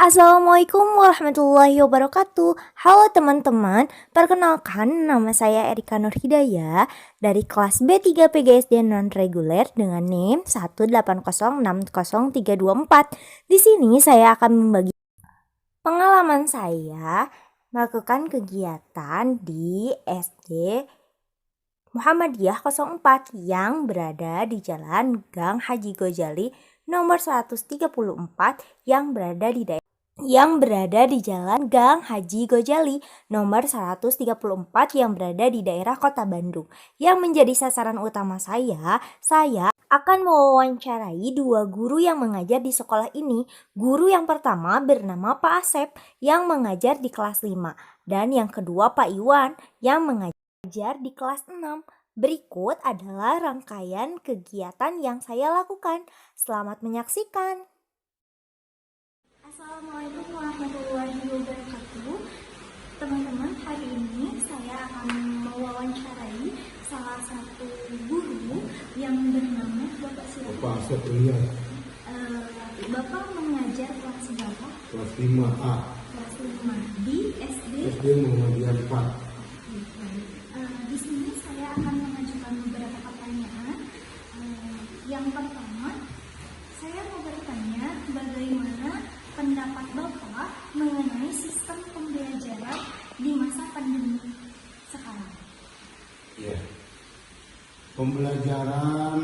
Assalamualaikum warahmatullahi wabarakatuh. Halo teman-teman, perkenalkan nama saya Erika Nurhidayah dari kelas B3 PGSD non-reguler dengan NIM 1806034. Di sini saya akan membagi pengalaman saya melakukan kegiatan di SD Muhammadiyah 04 yang berada di Jalan Gang Haji Gojali nomor 134 yang berada di Jalan Gang Haji Gojali nomor 134 yang berada di daerah Kota Bandung. Yang menjadi sasaran utama saya akan mewawancarai dua guru yang mengajar di sekolah ini. Guru yang pertama bernama Pak Asep yang mengajar di kelas 5 dan yang kedua Pak Iwan yang mengajar di kelas 6. Berikut adalah rangkaian kegiatan yang saya lakukan. Selamat menyaksikan. Assalamualaikum warahmatullahi wabarakatuh. Teman-teman, hari ini saya akan mewawancarai salah satu guru yang bernama Bapak siapa? Bapak Asep Ria. Bapak mengajar kelas berapa? Kelas 5A. Kelas 5 di SD Muhammadiyah 4. Di sini saya akan mengajukan beberapa pertanyaan. Yang pertama, saya mau bertanya bagaimana pendapat Bapak mengenai sistem pembelajaran di masa pandemi sekarang? Ya. Pembelajaran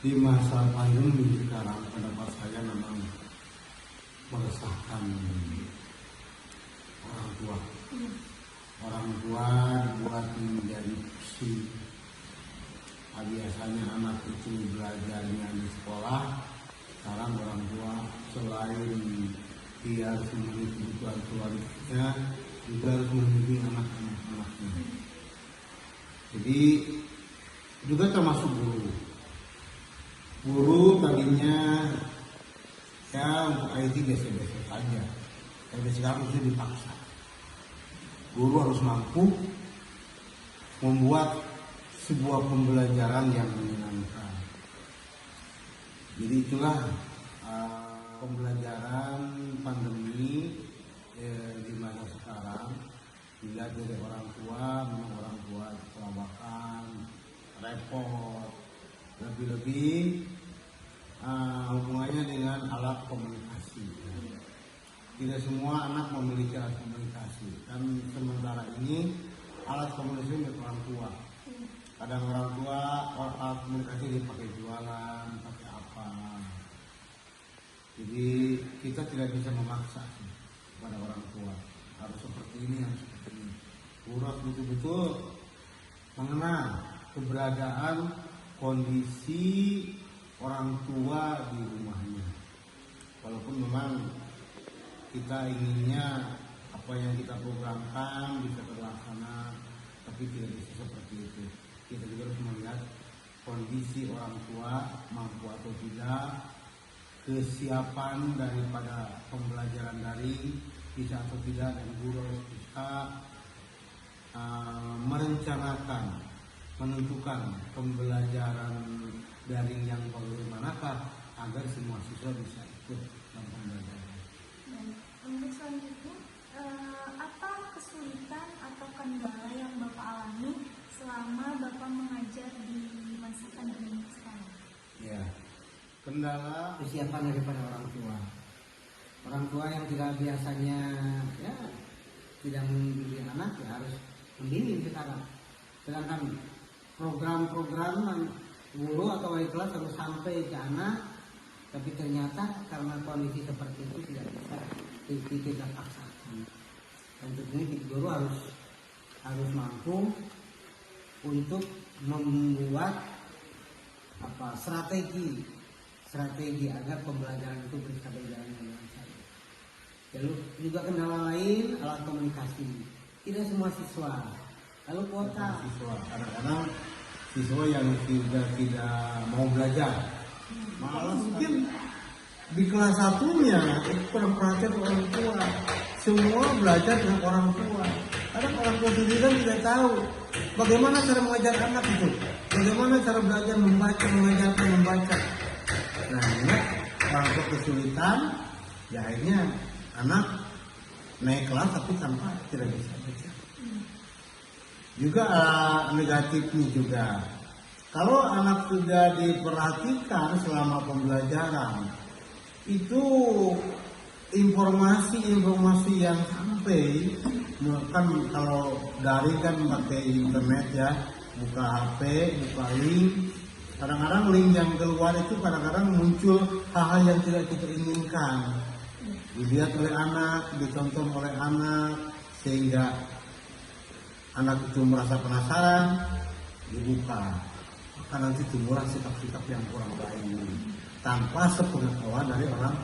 di masa pandemi sekarang pendapat saya memang meresahkan orang tua. Orang tua dibuat menjadi pusing. Biasanya anak itu belajarnya di sekolah, sekarang orang tua selain dia harus memenuhi kebutuhan keluarganya, juga harus memenuhi anak-anaknya. Jadi juga termasuk guru. Guru tadinya ya untuk IT biasa-biasa saja, tapi sekarang itu dipaksa. Guru harus mampu membuat sebuah pembelajaran yang menyenangkan. Jadi itulah pembelajaran pandemi di masa sekarang. Dilihat dari orang tua, memang orang tua kelabakan, repot. Lebih-lebih hubungannya dengan alat komunikasi. Tidak semua anak memiliki alat komunikasi. Dan sementara ini alat komunikasi milik orang tua. Kadang orang tua alat komunikasi dipakai jualan, pakai apa. Jadi kita tidak bisa memaksa kepada orang tua harus seperti ini, harus seperti ini. Guru harus betul-betul mengenal keberadaan kondisi orang tua di rumahnya. Walaupun memang kita inginnya apa yang kita programkan bisa terlaksana, tapi tidak bisa seperti itu. Kita juga harus melihat kondisi orang tua mampu atau tidak, kesiapan daripada pembelajaran daring bisa atau tidak, dan guru harus bisa merencanakan, menentukan pembelajaran daring yang bagaimanakah agar semua siswa bisa ikut dalam pembelajaran. Dan untuk selanjutnya, apa kesulitan atau kendala yang Bapak alami selama Bapak mengajar di masa pandemi sekarang? Ya, kendala kesiapan daripada orang tua. Orang tua yang tidak biasanya ya tidak mendidik anak ya harus membimbing sekarang. Sedangkan program-program guru atau wali kelas harus sampai ke anak, tapi ternyata karena kondisi seperti itu tidak bisa tidak paksakan. Tentunya guru harus mampu untuk membuat strategi agar pembelajaran itu bisa berjalan dengan baik. Lalu juga kendala lain alat komunikasi. Tidak semua siswa. Lalu kuota. Kadang-kadang siswa yang tidak mau belajar, malah mungkin di kelas satunya itu kurang perhatian orang tua. Semua belajar dengan orang tua. Kadang orang tua sendiri kan tidak tahu bagaimana cara mengajar anak itu, bagaimana cara belajar membaca, mengajarkan membaca. Nah, ini orang tua kesulitan Ya akhirnya anak naik kelas tapi tanpa tidak bisa baca. Juga negatifnya juga, kalau anak sudah diperhatikan selama pembelajaran, itu informasi yang sampai, kan kalau dari kan pakai internet ya, buka HP, buka link, kadang-kadang link yang keluar itu kadang-kadang muncul hal-hal yang tidak kita inginkan, dilihat oleh anak, ditonton oleh anak, sehingga anak itu merasa penasaran, dibuka, maka nanti timbullah sikap-sikap yang kurang baik tanpa sepengetahuan dari orang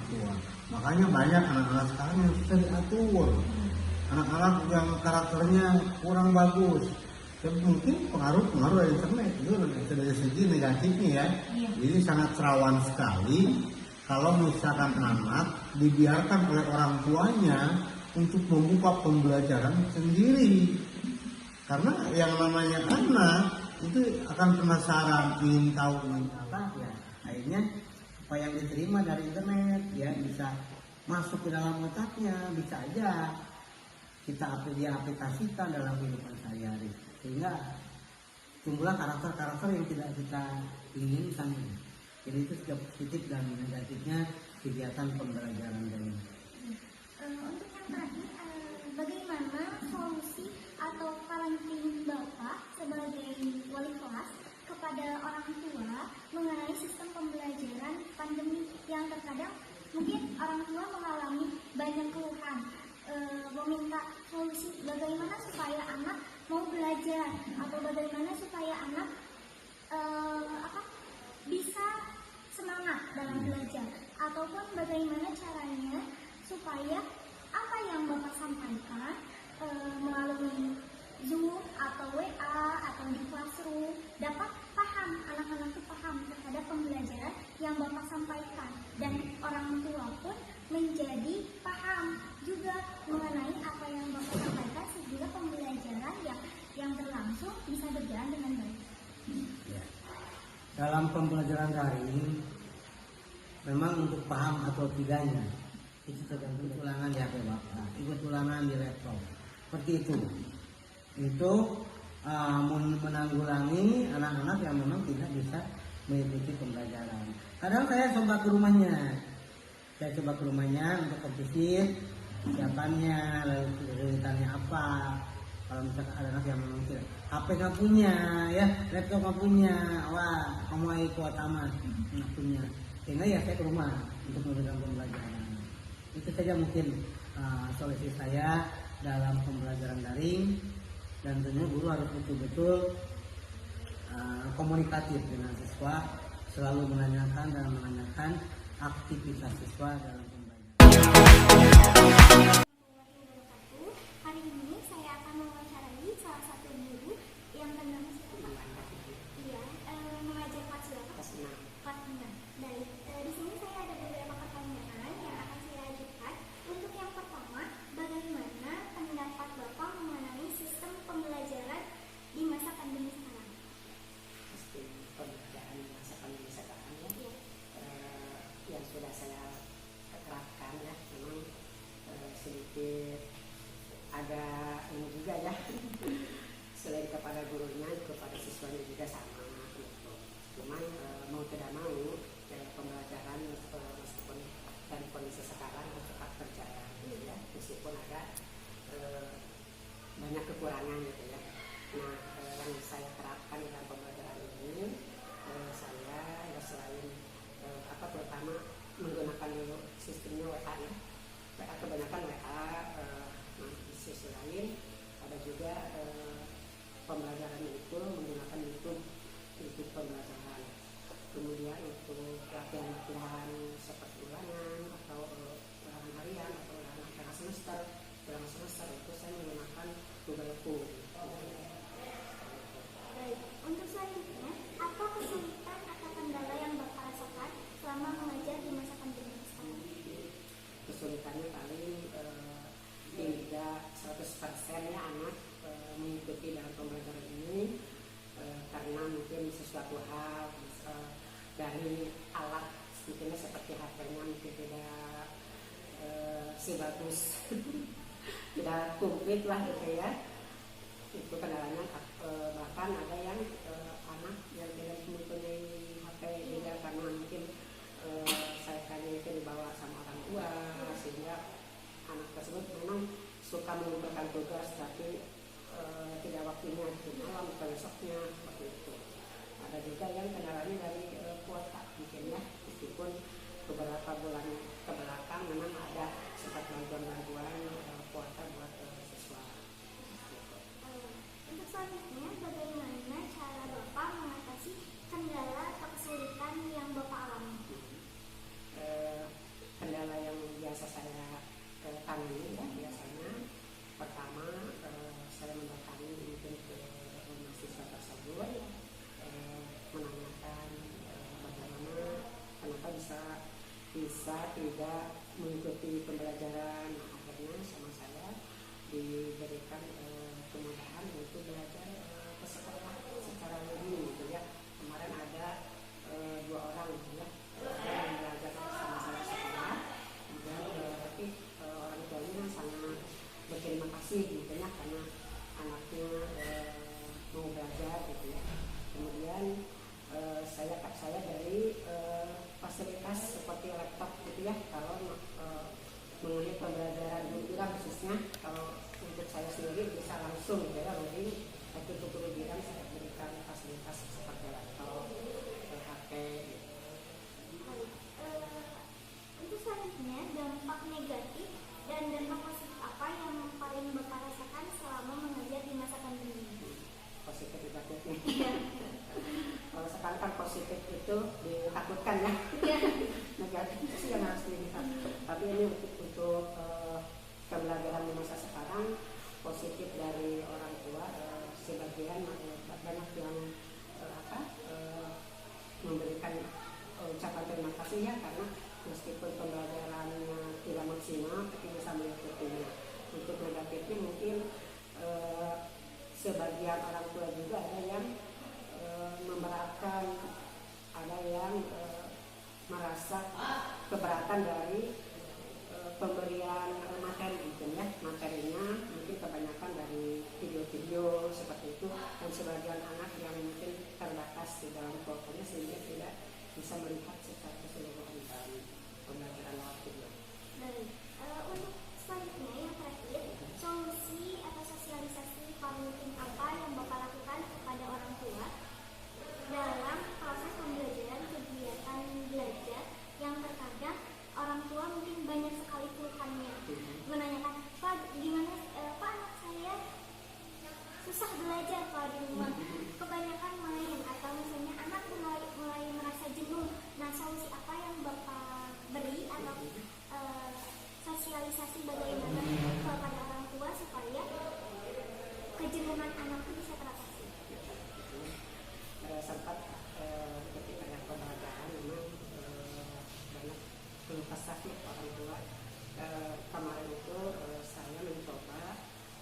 tua. Makanya banyak anak-anak sekarang yang susah diatur, anak-anak yang karakternya kurang bagus. Tapi mungkin pengaruh dari internet itu dari segi negatifnya ya. Jadi sangat rawan sekali kalau misalkan anak dibiarkan oleh orang tuanya untuk membuka pembelajaran sendiri. Karena yang namanya anak itu akan penasaran, ingin tahu apa ya. Akhirnya apa yang diterima dari internet ya bisa masuk ke dalam otaknya, bisa aja dia aplikasikan dalam kehidupan sehari-hari, sehingga timbullah karakter-karakter yang tidak kita inginkan. Jadi itu sudah positif dan negatifnya kegiatan pembelajaran dari Untuk yang terakhir, bagaimana solusi atau parenting Bapak sebagai wali kelas kepada orang tua mengenai sistem pembelajaran pandemi yang terkadang mungkin orang tua mengalami banyak keluhan, meminta solusi bagaimana supaya anak mau belajar atau bagaimana supaya anak bisa semangat dalam belajar, ataupun bagaimana caranya supaya apa yang Bapak sampaikan melalui Zoom atau WA atau di classroom dapat paham, anak-anak itu paham terhadap pembelajaran yang Bapak sampaikan, dan orang tua pun menjadi paham juga mengenai apa yang Bapak sampaikan sehingga pembelajaran yang berlangsung bisa berjalan dengan baik. ya. Dalam pembelajaran daring memang untuk paham atau tidaknya itu tergantung ulangan di HP Bapak, ikut ulangan di laptop, seperti itu. Itu menanggulangi anak-anak yang memang tidak bisa mengikuti pembelajaran. Kadang saya coba ke rumahnya untuk komposisi siapannya, lalu kesulitannya apa. Kalau misalkan ada anak yang memang tidak, HP nggak punya, ya laptop nggak punya, wah kamu ikut tamat nggak punya, sehingga ya saya ke rumah untuk memberikan pembelajaran. Itu saja mungkin solusi saya dalam pembelajaran daring, dan tentunya guru harus betul-betul komunikatif dengan siswa, selalu menanyakan aktivitas siswa dalam pembelajaran. Hari ini saya akan mewawancarai salah satu guru yang bernama mengajar kelas berapa? Kelas 6. Baik, di sini saya ada beberapa pertanyaan yang akan saya ajukan. Untuk yang pertama, bagaimana pendapat Bapak mengenai sistem pembelajaran di masa pandemi sekarang? Sistem pembelajaran di masa pandemi sekarang ya, yang sudah saya terapkan ya, memang sedikit ada ini juga ya, selain kepada gurunya, kepada siswanya juga sama gitu. Cuman mau tidak mau pembelajaran meskipun dan kondisi sekarang tetap berjalan ya, meskipun ada banyak kekurangan gitu ya. Nah, yang saya terapkan dalam pembelajaran ini, saya ya selain terutama menggunakan dulu sistemnya WA ya, WA kebanyakan WA. Di sisi lain ada juga pembelajaran itu menggunakan YouTube pembelajaran. Kemudian untuk latihan-latihan seperti ulangan atau ulangan harian atau ulangan tengah semester itu saya menggunakan Google Form. Baik, untuk selanjutnya, apa kesulitan atau kendala yang Bapak rasakan selama mengajar di masa pandemi sekarang? Kesulitannya paling tidak 100% ya anak mengikuti dalam pembelajaran ini, karena mungkin sesuatu hal dari alat mungkin seperti HP-nya mungkin tidak sebagus tidak komplit lah gitu ya. Itu kendalanya. Bahkan ada yang anak yang tidak mempunyai HP juga karena mungkin saya tanya itu dibawa sama orang tua, sehingga anak tersebut memang suka mengumpulkan tugas tapi tidak waktunya di malam atau besoknya seperti itu. Ada juga yang kendalanya dari kuota mungkin ya, meskipun beberapa bulan ke belakang memang ada sempat bantuan kuota buat siswa. Untuk selanjutnya, bagaimana cara Bapak mengatasi kendala atau kesulitan yang Bapak alami? Kendala yang biasa saya tangani ya, biasanya pertama saya mendatangi mungkin ke mahasiswa tersebut, menanyakan bagaimana kenapa bisa tidak mengikuti pembelajaran. Akhirnya sama saya diberikan kemudahan untuk belajar ke sekolah secara luring gitu ya. Kemarin ada 2 orang gitu ya yang belajar sama saya sekolah, dan tapi orang tuanya sangat berterima kasih gitu ya karena anaknya mau belajar gitu ya. Kemudian saya dari fasilitas seperti laptop gitu ya, kalau mengenai pembelajaran liburan khususnya, kalau untuk saya sendiri bisa langsung gitu ya, jadi untuk liburan saya berikan fasilitas seperti laptop, HP gitu. Untuk selanjutnya, dampak negatif dan dampak positif apa yang paling Bapak rasakan selama mengajar di masa pandemi? Positif negatifnya. Kalau sekarang kan positif itu ditakutkan ya. Negatif itu sih yang harus dilihat. Tapi ini untuk pembelajaran di masa sekarang, positif dari orang tua, sebagian banyak yang memberikan ucapan terima kasih ya, karena meskipun pembelajarannya tidak maksimal tapi bisa mengikutinya. Untuk negatifnya mungkin sebagian orang tua juga ada yang memberatkan, ada yang merasa keberatan dari pemberian materi gitu ya. Materinya mungkin kebanyakan dari video-video seperti itu, dan sebagian anak yang mungkin terbatas di dalam kuotanya sehingga tidak bisa melihat secara keseluruhan dari pembelajaran lewat video. Baik, untuk selanjutnya yang terakhir, solusi atau sosialisasi parenting apa yang Bapak lakukan kepada orang tua dalam proses pembelajaran kegiatan belajar yang terkadang orang tua mungkin banyak sekali keluhannya, menanyakan, Pak gimana Pak anak saya susah belajar kalau di rumah, kebanyakan main, atau misalnya anak mulai merasa jenuh. Nah, solusi apa yang Bapak beri atau sosialisasi bagaimana kepada orang tua supaya kejenuhan anak itu bisa teratasi? Sempat ketika ada pembelajaran memang banyak keluh kesah orang tua. Kemarin itu saya mencoba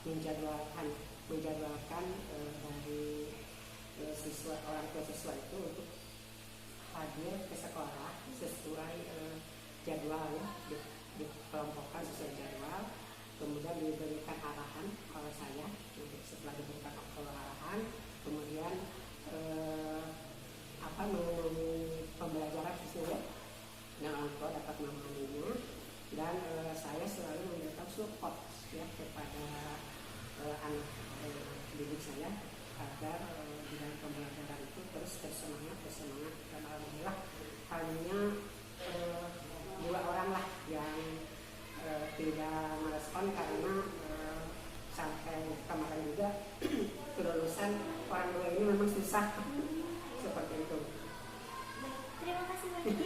menjadwalkan dari siswa, orang tua siswa itu untuk hadir ke sekolah sesuai jadwal ya, dikelompokkan sesuai jadwal, kemudian diberikan arahan oleh saya. Setelah diberikan arahan, kemudian mengenai pembelajaran khususnya yang orang tua dapat memahaminya, dan saya selalu memberikan support ya kepada anak didik saya agar di dalam pembelajaran itu terus bersemangat, dan alhamdulillah hanya 2 orang lah yang tidak merespon, karena sampai kemarin juga kelulusan orang tua ini memang susah seperti itu. Terima kasih banyak